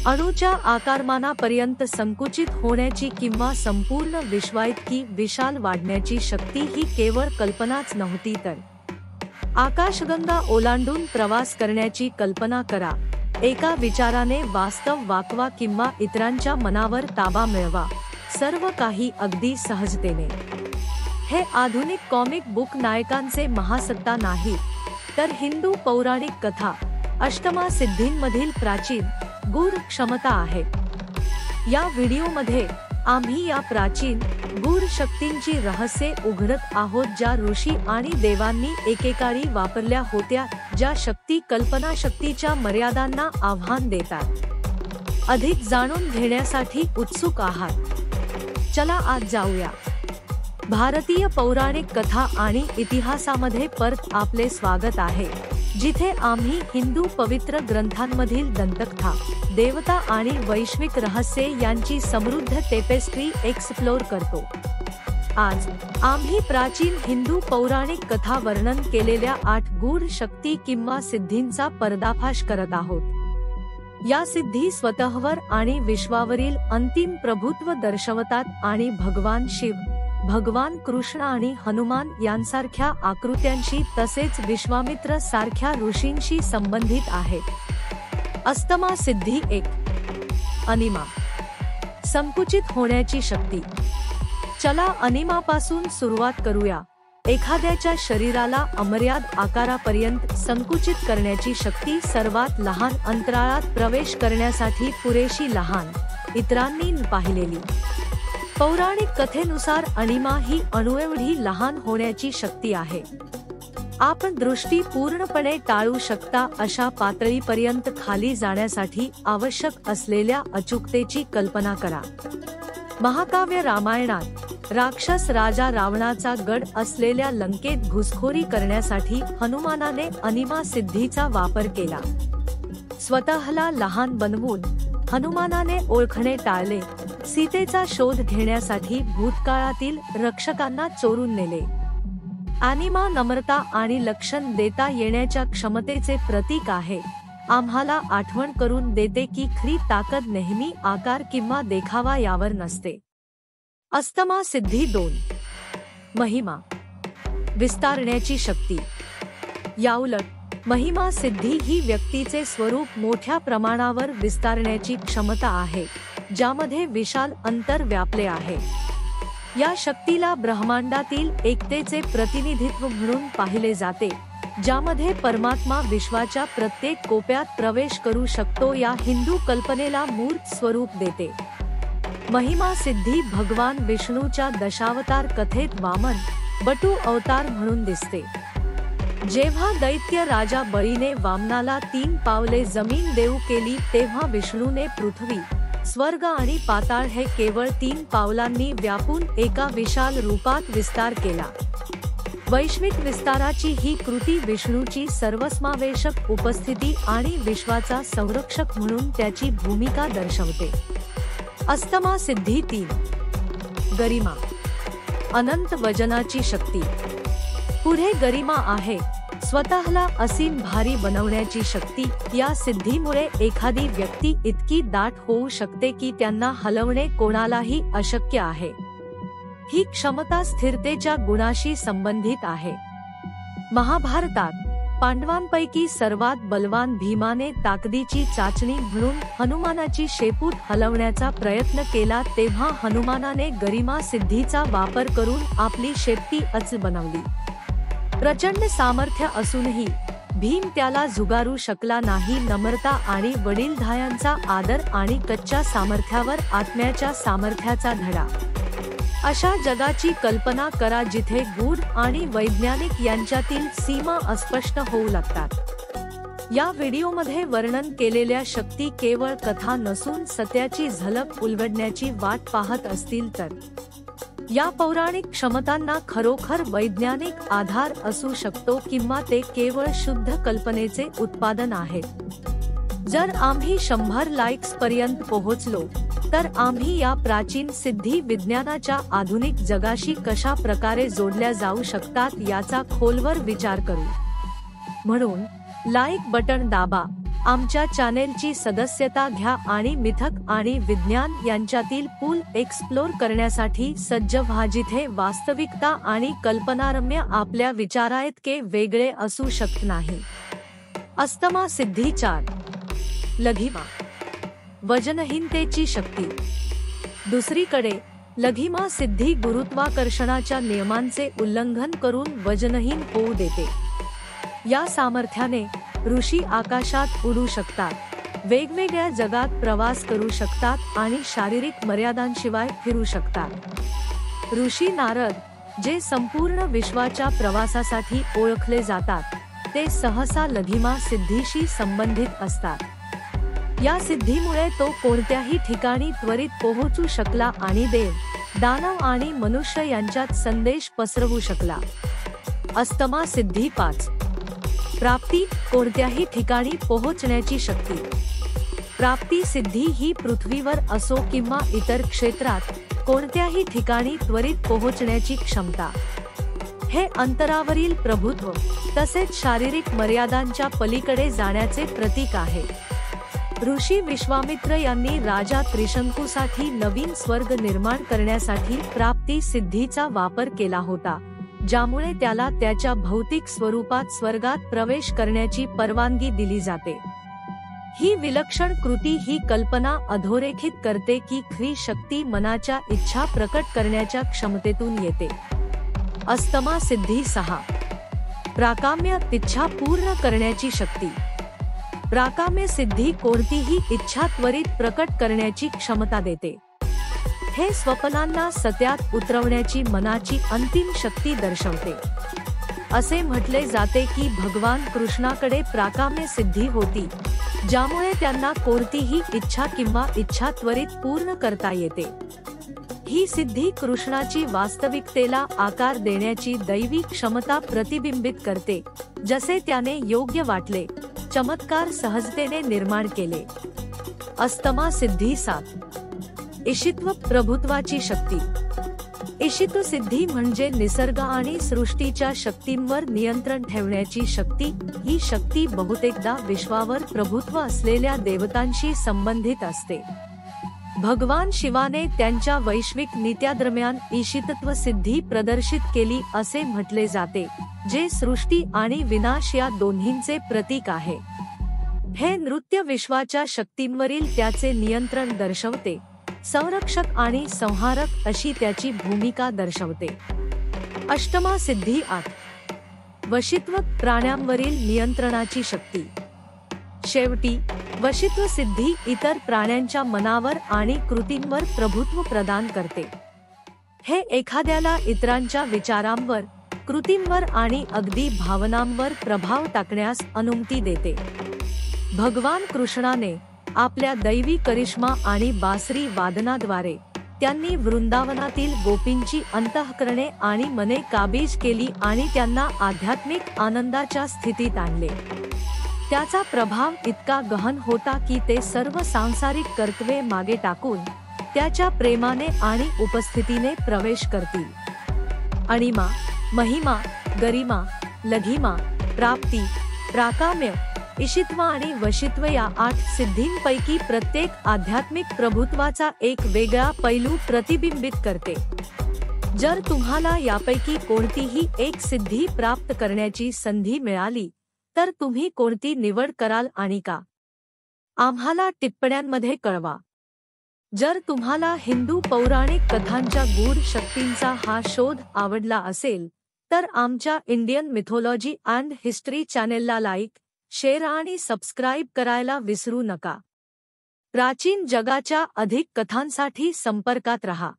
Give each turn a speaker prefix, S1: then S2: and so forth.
S1: अणूच्या आकारमानापर्यंत संकुचित होण्याची किंवा संपूर्ण विश्वाइतकी विशाल वाढण्याची शक्ती ही केवळ कल्पनाच नव्हती, तर आकाशगंगा ओलांडून प्रवास करण्याची कल्पना करा। एका विचाराने वास्तव वाकवा किंवा इतरांच्या मनावर ताबा मिळवा, सर्व काही अगदी सहजतेने। हे आधुनिक कॉमिक बुक नायकांचे महासत्ता नाही, तर हिंदू पौराणिक कथा अष्टमा सिद्धींमधील प्राचीन गूढ क्षमता आहे। या व्हिडिओमध्ये आम्ही या प्राचीन गूढ शक्तींची रहस्ये उघडत आहोत, ज्या ऋषी आणि देवांनी एकेकाळी वापरल्या होत्या, ज्या शक्ती कल्पनाशक्तीच्या मर्यादांना आव्हान देतात। अधिक जाणून घेण्यासाठी उत्सुक आहात? चला आज जाऊया। भारतीय पौराणिक कथा आणि इतिहासामध्ये परत आपले स्वागत आहे, जिथे आम्ही हिंदू पवित्र ग्रंथांमधील दंतकथा, देवता आणि वैश्विक रहस्ये यांची समृद्ध टेपेस्ट्री एक्सप्लोर करतो। आज आम्ही प्राचीन हिंदू पौराणिक कथा वर्णन केलेल्या 8 गूढ शक्ती किंवा सिद्धींचा पर्दाफाश करत आहोत। या सिद्धी स्वतःवर आणि विश्वावरील अंतिम प्रभुत्व दर्शवतात आणि भगवान शिव, भगवान कृष्ण आणि हनुमान यांसारख्या आकृत्यांशी तसेच विश्वामित्र सारख्या ऋषींशी संबंधित आहेत। अष्टमा सिद्धी 1, अनिमा, संकुचित होण्याची शक्ती। चला अनिमापासून सुरुवात करूया। एखाद्याच्या शरीराला अमर्याद आकारापर्यंत संकुचित करण्याची शक्ती, सर्वात लहान अंतराळात प्रवेश करण्यासाठी पुरेशी लहान, इतरांनी पाहिलेली। पौराणिक कथेनुसार अनिमा ही अणुएवढी लहान होण्याची शक्ती आहे। आपण दृष्टी पूर्णपणे टाळू शकता अशा पातळीपर्यंत खाली जाण्यासाठी आवश्यक असलेल्या अचूकतेची कल्पना करा। महाकाव्य रामायणात राक्षस राजा रावणाचा गड असलेल्या लंकेत घुसखोरी करण्यासाठी हनुमानाने अनिमा सिद्धीचा वापर केला। स्वतःला लहान बनवून हनुमानाने ओळखणे टाळले, सीतेचा शोध घेण्यासाठी भूतकाळातील रक्षकांना चोरून नेले। अनिमा नम्रता आणि लक्षण देता येण्याच्या क्षमतेचे प्रतीक आहे, आम्हाला आठवण करून देते की खरी ताकद नेहमी आकार किंवा देखावा यावर नसते। अष्टमा सिद्धी 2, महिमा, विस्तारण्याची शक्ती। याउलट महिमा सिद्धी ही व्यक्तीचे स्वरूप मोठ्या प्रमाणावर विस्तारण्याची क्षमता आहे, ज्यामध्ये विशाल अंतर व्यापले आहे। या शक्तीला ब्रह्मांडातील एकतेचे प्रतिनिधित्व म्हणून पाहिले जाते, ज्यामध्ये परमात्मा विश्वाच्या प्रत्येक कोपऱ्यात प्रवेश करू शकतो। या हिंदू कल्पनेला मूर्त स्वरूप देते। महिमा सिद्धी भगवान विष्णूच्या दशावतार कथेत वामन, बटू अवतार म्हणून दिसते। जेव्हा दैत्य राजा बळीने वामनाला 3 पावले जमीन देऊ केली, तेव्हा विष्णूने पृथ्वी, स्वर्ग आणि पाताळ हे केवळ 3 पावलांनी व्यापून एका विशाल रूपात विस्तार केला। वैश्विक विस्ताराची ही कृती विष्णूची सर्वसमावेशक उपस्थिती आणि विश्वाचा संरक्षक म्हणून त्याची भूमिका दर्शवते। अष्टमा सिद्धी 3, गरिमा, अनंत वजनाची शक्ती। पुढे गरिमा आहे, स्वतःला असीम भारी बनवण्याची शक्ती। या सिद्धीमुळे एखादी व्यक्ती इतकी दाट होऊ शकते की त्यांना हलवणे कोणालाही अशक्य आहे। ही क्षमता स्थिरतेच्या गुणाशी संबंधित आहे। महाभारतात पांडवांपैकी सर्वात बलवान भीमाने ताकदीची चाचणी म्हणून हनुमानाची शेपूट हलवण्याचा प्रयत्न केला, तेव्हा हनुमानाने गरिमा सिद्धीचा वापर करून आपली शेपटी अचल बनवली। प्रचंड सामर्थ्य असूनही भीम त्याला झुगारू शकला नाही। नम्रता आणि वडीलधाऱ्यांचा आदर आणि कच्च्या सामर्थ्यावर आत्म्याच्या सामर्थ्याचा धडा। अशा जगाची कल्पना करा जिथे गूढ आणि वैज्ञानिक यांच्यातील सीमा अस्पष्ट होऊ लागतात। या व्हिडिओमध्ये वर्णन केलेल्या शक्ती केवळ कथा नसून सत्याची झलक उलगडण्याची वाट पाहत असतील तर या पौराणिक क्षमतांना खरोखर वैज्ञानिक आधार असू शकतो किंवा ते केवळ शुद्ध कल्पनेचे उत्पादन आहेत। जर आम्ही 100 लाईक्स पर्यंत पोहोचलो तर आम्ही या प्राचीन सिद्धी विज्ञानाच्या आधुनिक जगाशी कशा प्रकारे जोडल्या जाऊ शकतात याचा खोलवर विचार करू। म्हणून लाईक बटन दाबा आमच्या चॅनेलची सदस्यता घ्या आणि मिथक आणि विज्ञान यांच्यातील पूल एक्सप्लोर करण्यासाठी सज्ज व्हा, जिथे वास्तविकता आणि कल्पनारम्य आपल्या विचाराइतके वेगळे असू शकत नाही. अस्तमा सिद्धी 4. लघिमा वजनहीनतेची शक्ती. दुसरीकडे लघिमा सिद्धी गुरुत्वाकर्षणाच्या नियमांचे उल्लंघन करून वजनहीन होऊ देते. या सामर्थ्याने ऋषी आकाशात उडू शकतात, वेगवेगळ्या जगात प्रवास करू शकतात आणि शारीरिक मर्यादांशिवाय फिरू शकतात. ऋषी नारद, जे संपूर्ण विश्वाच्या प्रवासासाठी ओळखले जातात, ते सहसा लघिमा सिद्धीशी संबंधित असतात. या सिद्धीमुळे तो कोणत्याही ठिकाणी त्वरित पोहोचू शकला आणि देव, दानव आणि मनुष्य यांच्यात संदेश पसरवू शकला. अस्तमा सिद्धी 5. प्राप्ती, कोणत्याही ठिकाणी पोहोचण्याची शक्ती. प्राप्ती सिद्धी ही पृथ्वीवर असो किंवा इतर क्षेत्रात कोणत्याही ठिकाणी त्वरित पोहोचण्याची क्षमता. हे अंतरावरील प्रभुत्व तसेच शारीरिक मर्यादांच्या पलीकडे जाण्याचे प्रतीक आहे. ऋषी विश्वामित्र यांनी राजा त्रिशंकूसाठी नवीन स्वर्ग निर्माण करण्यासाठी प्राप्ती सिद्धीचा वापर केला होता, ज्यामुळे त्याला त्याच्या भौतिक स्वरूपात स्वर्गात प्रवेश करण्याची परवानगी दिली जाते. ही विलक्षण कृती ही कल्पना अधोरेखित करते की खरी शक्ती मनाच्या इच्छा प्रकट करण्याच्या क्षमतेतून येते. अस्तमा सिद्धी 6. प्राकाम्य, इच्छा पूर्ण करण्याची शक्ती. प्राकाम्य सिद्धी कोणतीही इच्छा त्वरित प्रकट करण्याची क्षमता देते. हे स्वप्नांना सत्यात उतरवण्याची मनाची अंतिम शक्ती दर्शवते. असे म्हटले जाते की भगवान कृष्णाकडे प्राकाम्य सिद्धी होती, ज्यामुळे त्यांना कोणतीही इच्छा किंवा इच्छा त्वरित पूर्ण करता येते. ही सिद्धी कृष्णाची वास्तविकतेला आकार देण्याची दैवी क्षमता प्रतिबिंबित करते, जसे त्याने योग्य वाटले चमत्कार सहजतेने निर्माण केले. अस्तमा सिद्धी 7. ईशित्व, प्रभुत्वाची शक्ती. ईशित्व सिद्धी म्हणजे निसर्ग आणि सृष्टीच्या शक्तींवर नियंत्रण ठेवण्याची शक्ती. ही शक्ती बहुतेकदा विश्वावर प्रभुत्व असलेल्या देवतांशी संबंधित असते. भगवान शिवाने त्यांच्या वैश्विक नीत्यादरम्यान ईशितत्व सिद्धी प्रदर्शित केली असे म्हटले जाते, जे सृष्टी आणि विनाश या दोन्हींचे प्रतीक आहे. हे नृत्य विश्वाच्या शक्तींवरील त्याचे नियंत्रण दर्शवते, संरक्षक आणि संहारक अशी त्याची भूमिका दर्शवते. अष्टमा सिद्धी 8. वशित्व, प्राण्यांवरील नियंत्रणाची शक्ती. शेवटी वशित्व सिद्धी इतर प्राण्यांच्या मनावर आणि कृतींवर प्रभुत्व प्रदान करते. हे एखाद्याला इतरांच्या विचारांवर, कृतींवर आणि अगदी भावनांवर प्रभाव टाकण्यास अनुमती देते. भगवान कृष्णाने आपल्या दैवी करिश्मा आणि बासरी वादनाद्वारे त्यांनी वृंदावनातील गोपींची अंतःकरणे आणि मने काबीज केली आणि त्यांना आध्यात्मिक आनंदाच्या स्थितीत आणले. त्याचा प्रभाव इतका गहन होता की ते सर्व सांसारिक कर्तव्ये मागे टाकून त्याच्या प्रेमाने आणि उपस्थितीने प्रवेश करतील. अणिमा, महिमा, गरिमा, लघिमा, प्राप्ती, प्राकाम्य, ईशित्व आणि वशित्व या 8 सिद्धींपैकी प्रत्येक आध्यात्मिक प्रभुत्वाचा एक वेगळा पैलू प्रतिबिंबित करते. जर तुम्हाला यापैकी कोणतीही एक सिद्धी प्राप्त करण्याची संधी मिळाली तर तुम्ही कोणती निवड कराल आणि का? आम्हाला टिप्पण्यांमध्ये कळवा. जर तुम्हाला हिंदू पौराणिक कथांच्या गूढ शक्तींचा हा शोध आवडला असेल तर आमच्या इंडियन मिथॉलॉजी अँड हिस्ट्री चॅनेलला लाईक, शेअर आणि सबस्क्राईब करायला विसरू नका. प्राचीन जगाच्या अधिक कथांसाठी संपर्कात रहा.